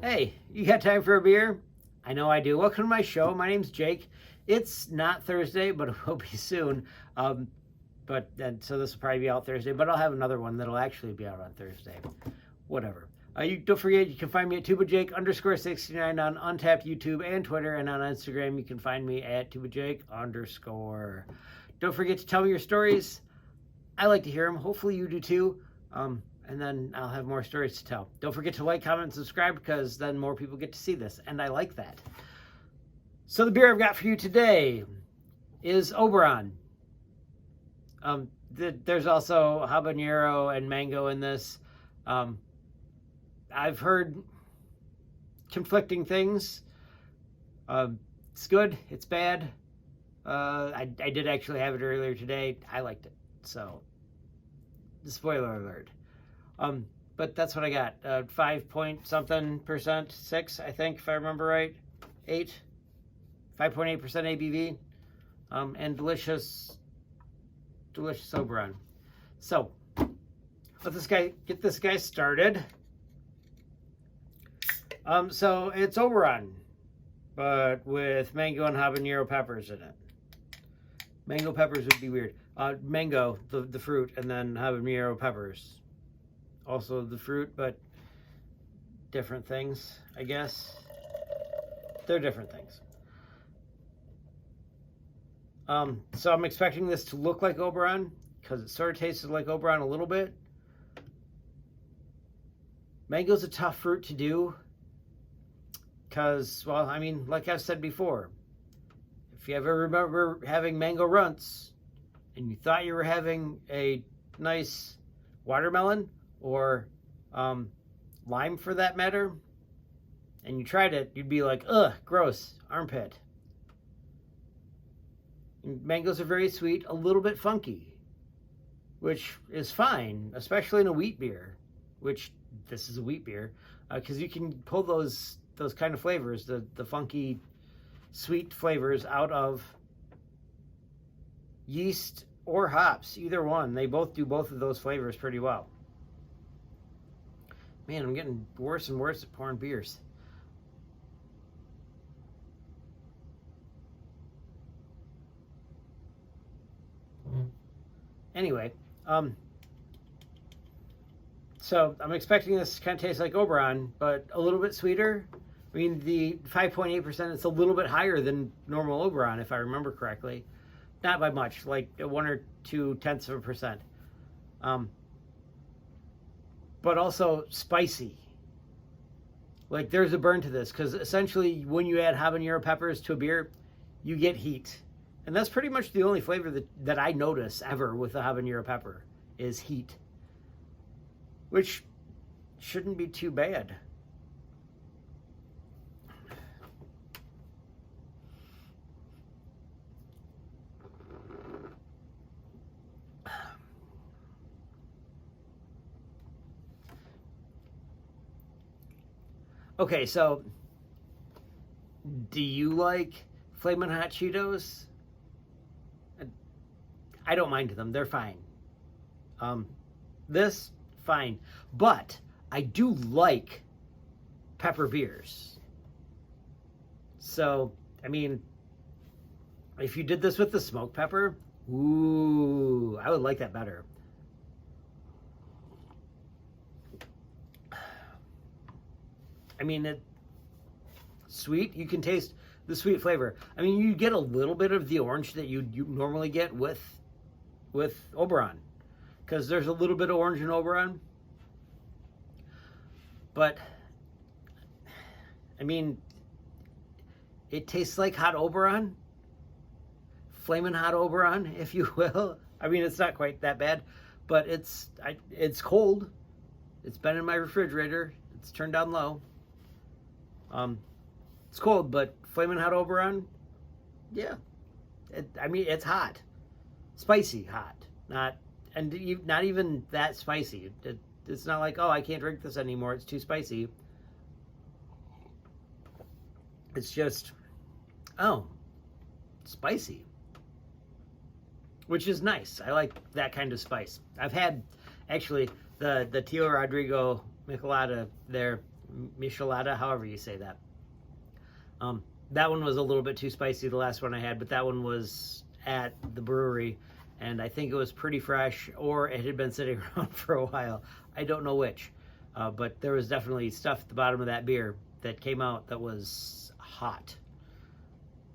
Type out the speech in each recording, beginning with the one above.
Hey, you got time for a beer? I know I do. Welcome to my show. My name's Jake. It's not Thursday, but it will be soon. So this will probably be out Thursday, but I'll have another one that'll actually be out on Thursday. Whatever. You don't forget, you can find me at tubajake_69 on Untapped YouTube and Twitter, and on Instagram you can find me at tubajake_. Don't forget to tell me your stories. I like to hear them. Hopefully you do too. And then I'll have more stories to tell. Don't forget to like, comment, and subscribe, because then more people get to see this, and I like that. So the beer I've got for you today is Oberon. There's also habanero and mango in this. I've heard conflicting things. It's good, it's bad. I did actually have it earlier today. I liked it, so spoiler alert. But that's what I got. 5 point something percent, 6, I think, if I remember right. 5.8% ABV. And delicious Oberon. So, let's get this guy started. So it's Oberon, but with mango and habanero peppers in it. Mango peppers would be weird. Mango, the fruit, and then habanero peppers. Also the fruit, but different things, I guess. They're different things. So I'm expecting this to look like Oberon, because it sort of tasted like Oberon a little bit. Mango's a tough fruit to do, because, well, I mean, like I've said before, if you ever remember having mango runts, and you thought you were having a nice watermelon, or lime for that matter, and you tried it, you'd be like, ugh, gross, armpit. And mangoes are very sweet, a little bit funky, which is fine, especially in a wheat beer, which this is a wheat beer, because you can pull those kind of flavors, the funky, sweet flavors out of yeast or hops, either one. They both do both of those flavors pretty well. Man, I'm getting worse and worse at pouring beers. Anyway, so I'm expecting this to kind of taste like Oberon, but a little bit sweeter. I mean, the 5.8%, it's a little bit higher than normal Oberon, if I remember correctly. Not by much, like 1 or 0.2%. But also spicy. Like, there's a burn to this, because essentially when you add habanero peppers to a beer, you get heat. And that's pretty much the only flavor that I notice ever with a habanero pepper is heat, which shouldn't be too bad. Okay, so do you like Flamin' Hot Cheetos? I don't mind them. They're fine. This, fine. But I do like pepper beers. So, I mean, if you did this with the smoked pepper, ooh, I would like that better. I mean, it's sweet. You can taste the sweet flavor. I mean, you get a little bit of the orange that you normally get with Oberon, because there's a little bit of orange in Oberon. But, I mean, it tastes like hot Oberon. Flamin' hot Oberon, if you will. I mean, it's not quite that bad, but it's cold. It's been in my refrigerator. It's turned down low. It's cold, but Flamin' Hot Oberon, yeah. I mean, it's hot, spicy hot, not even that spicy. It's not like, oh, I can't drink this anymore, it's too spicy. It's just, oh, spicy, which is nice. I like that kind of spice. I've had, actually, the Tio Rodrigo Michelada there Michelada, however you say that. That one was a little bit too spicy, the last one I had, but that one was at the brewery, and I think it was pretty fresh, or it had been sitting around for a while. I don't know which, but there was definitely stuff at the bottom of that beer that came out that was hot,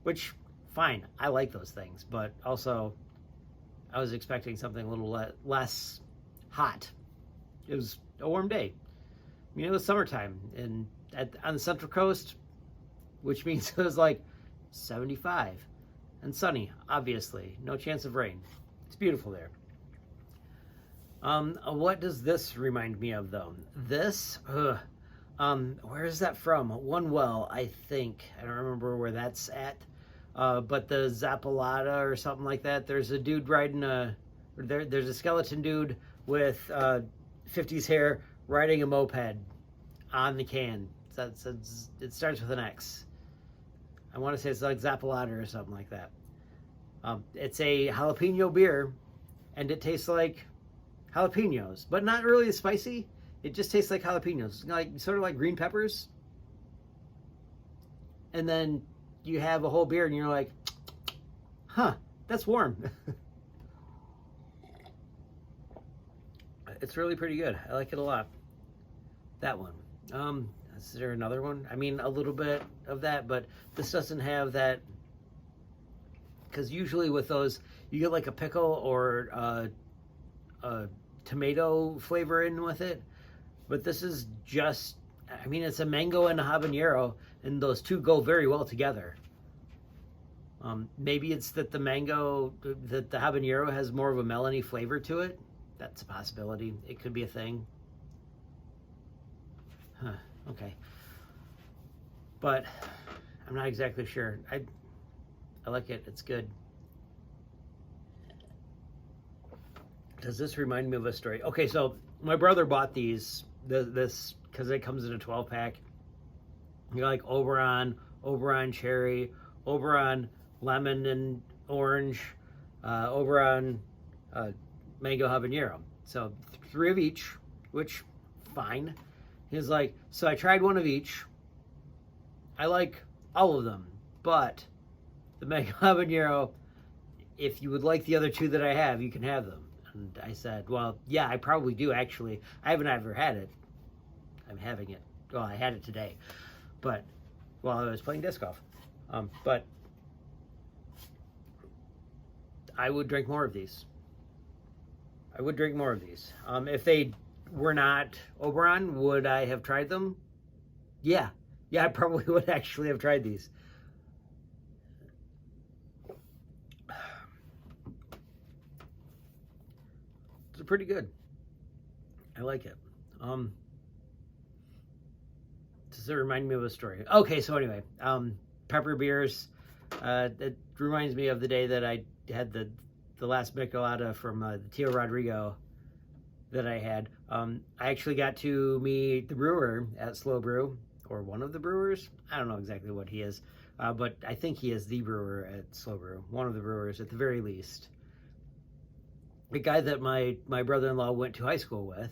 which, fine, I like those things, but also I was expecting something a little less hot. It was a warm day. I mean, it was summertime, and on the Central Coast, which means it was like 75 and sunny, obviously. No chance of rain. It's beautiful there. What does this remind me of, though? This, where is that from? One Well, I think. I don't remember where that's at. But the Zappalata or something like that. There's a dude riding there's a skeleton dude with 50s hair riding a moped on the can. It starts with an X. I want to say it's like Zappalata or something like that. It's a jalapeno beer, and it tastes like jalapenos, but not really spicy. It just tastes like jalapenos, sort of like green peppers. And then you have a whole beer, and you're like, huh, that's warm. It's really pretty good. I like it a lot. That one. Is there another one? I mean, a little bit of that, but this doesn't have that. Because usually with those, you get like a pickle or a tomato flavor in with it. But this is just, I mean, it's a mango and a habanero, and those two go very well together. Maybe it's that the habanero has more of a melony flavor to it. That's a possibility. It could be a thing. Huh, okay. But I'm not exactly sure. I like it. It's good. Does this remind me of a story? Okay, so my brother bought this because it comes in a 12-pack. You know, like Oberon cherry, Oberon lemon and orange, Oberon mango habanero. So 3 of each, which fine. He's like, so I tried one of each. I like all of them, but the mango habanero, if you would like the other 2 that I have, you can have them. And I said, well, yeah, I probably do, actually. I haven't ever had it. I'm having it. Well, I had it today, but while I was playing disc golf. But I would drink more of these. If they were not Oberon, would I have tried them? Yeah, I probably would actually have tried these. It's pretty good. I like it. Does it remind me of a story? Okay, so anyway, pepper beers. It reminds me of the day that I had the last Michelada from the Tio Rodrigo that I had. I actually got to meet the brewer at Slow Brew, or one of the brewers. I don't know exactly what he is, but I think he is the brewer at Slow Brew, one of the brewers at the very least. The guy that my brother-in-law went to high school with,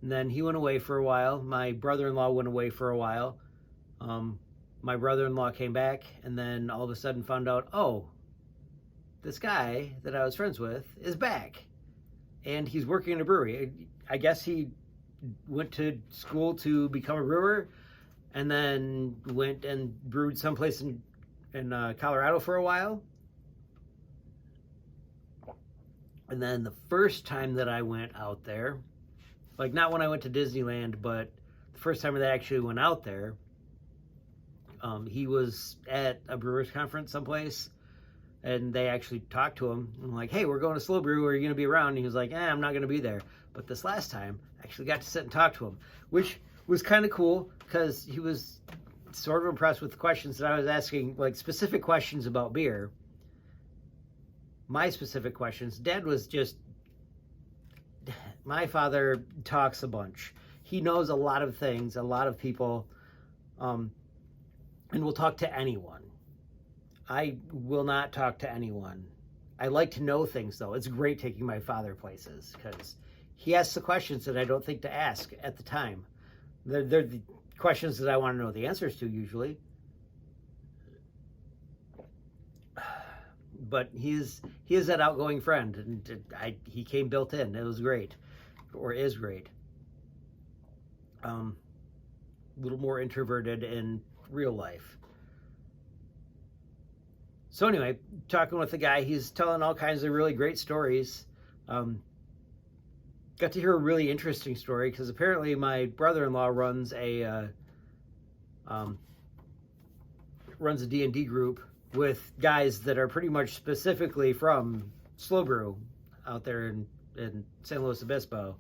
and then he went away for a while. My brother-in-law went away for a while. My brother-in-law came back, and then all of a sudden found out, oh, this guy that I was friends with is back, and he's working in a brewery. I guess he went to school to become a brewer, and then went and brewed someplace in Colorado for a while. And then the first time that I went out there, like not when I went to Disneyland, but the first time that I actually went out there, he was at a brewers conference someplace, and they actually talked to him. I'm like, hey, we're going to Slow Brew. Are you going to be around? And he was like, I'm not going to be there. But this last time, I actually got to sit and talk to him, which was kind of cool because he was sort of impressed with the questions that I was asking, like specific questions about beer. My specific questions. Dad was just, my father talks a bunch. He knows a lot of things, a lot of people, and will talk to anyone. I will not talk to anyone. I like to know things, though. It's great taking my father places because he asks the questions that I don't think to ask at the time. They're the questions that I want to know the answers to usually. But he is that outgoing friend, and he came built in. It was great, or is great. A little more introverted in real life. So anyway, talking with the guy, he's telling all kinds of really great stories. Got to hear a really interesting story because apparently my brother-in-law runs a D&D group with guys that are pretty much specifically from Slow Brew out there in San Luis Obispo.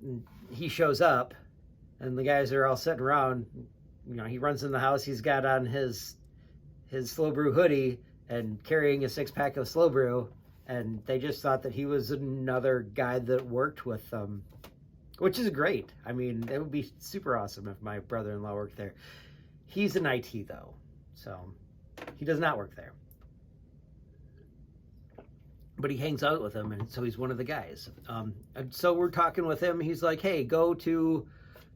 And he shows up, and the guys are all sitting around. You know, he runs in the house. He's got on his Slow Brew hoodie and carrying a 6-pack of Slow Brew, and they just thought that he was another guy that worked with them, which is great. I mean, it would be super awesome if my brother-in-law worked there. He's in IT, though, so he does not work there. But he hangs out with them, and so he's one of the guys. And so we're talking with him. He's like, hey, go to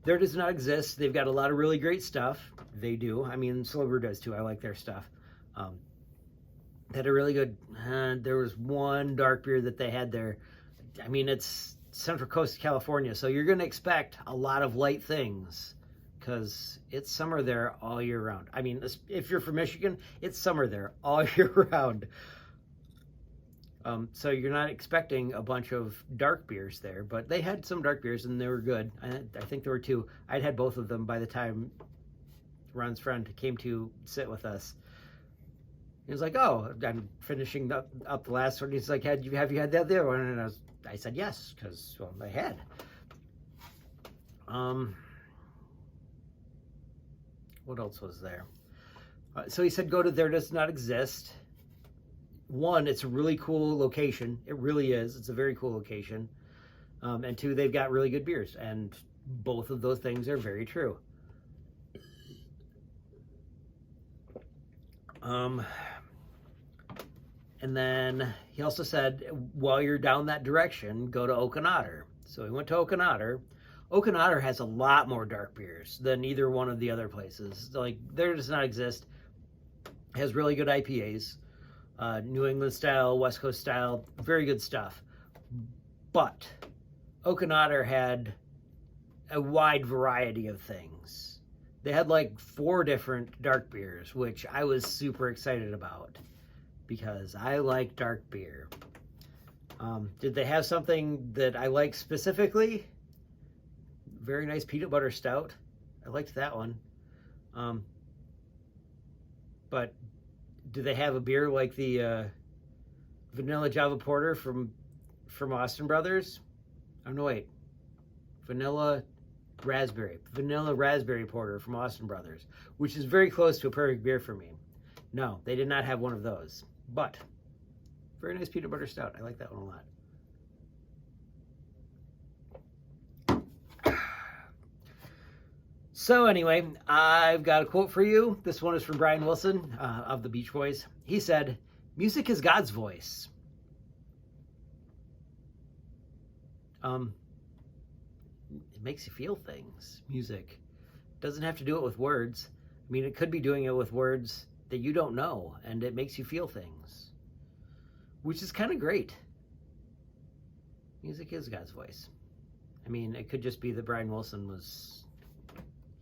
There Does Not Exist. They've got a lot of really great stuff. They do. I mean, Slow Brew does, too. I like their stuff. They had a really good, there was one dark beer that they had there. I mean, it's Central Coast of California, so you're going to expect a lot of light things because it's summer there all year round. I mean, if you're from Michigan, it's summer there all year round. So you're not expecting a bunch of dark beers there, but they had some dark beers and they were good. I think there were 2. I'd had both of them by the time Ron's friend came to sit with us. He was like, oh, I'm finishing up the last one. He's like, have you had the other one? And I said yes, because, well, I had. What else was there? So he said, go to There Does Not Exist. 1, it's a really cool location. It really is. It's a very cool location. And 2, they've got really good beers. And both of those things are very true. And then he also said, while you're down that direction, go to Okanater. So we went to Okanater. Okanater has a lot more dark beers than either one of the other places. Like, There Does Not Exist has really good IPAs. New England style, West Coast style, very good stuff. But Okanater had a wide variety of things. They had like 4 different dark beers, which I was super excited about because I like dark beer. Did they have something that I like specifically? Very nice peanut butter stout. I liked that one. But do they have a beer like the Vanilla Java Porter from Austin Brothers? Oh, no, wait. Vanilla Raspberry Porter from Austin Brothers, which is very close to a perfect beer for me. No, they did not have one of those. But, very nice peanut butter stout. I like that one a lot. So anyway, I've got a quote for you. This one is from Brian Wilson of the Beach Boys. He said, "Music is God's voice." It makes you feel things. Music doesn't have to do it with words. I mean, it could be doing it with words that you don't know, and it makes you feel things, which is kind of great. Music is God's voice. I mean, it could just be that Brian Wilson was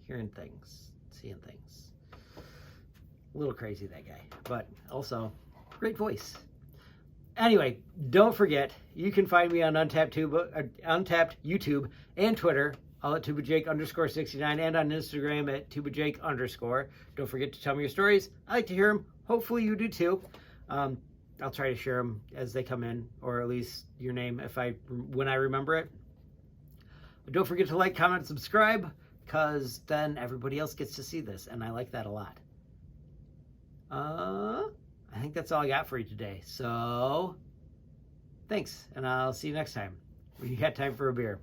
hearing things, seeing things. A little crazy, that guy, but also great voice. Anyway, don't forget, you can find me on Untapped YouTube and Twitter, all at TubaJake_69, and on Instagram at TubaJake_. Don't forget to tell me your stories. I like to hear them. Hopefully you do too. I'll try to share them as they come in, or at least your name when I remember it. But don't forget to like, comment, and subscribe, because then everybody else gets to see this, and I like that a lot. I think that's all I got for you today. So, thanks, and I'll see you next time when you got time for a beer.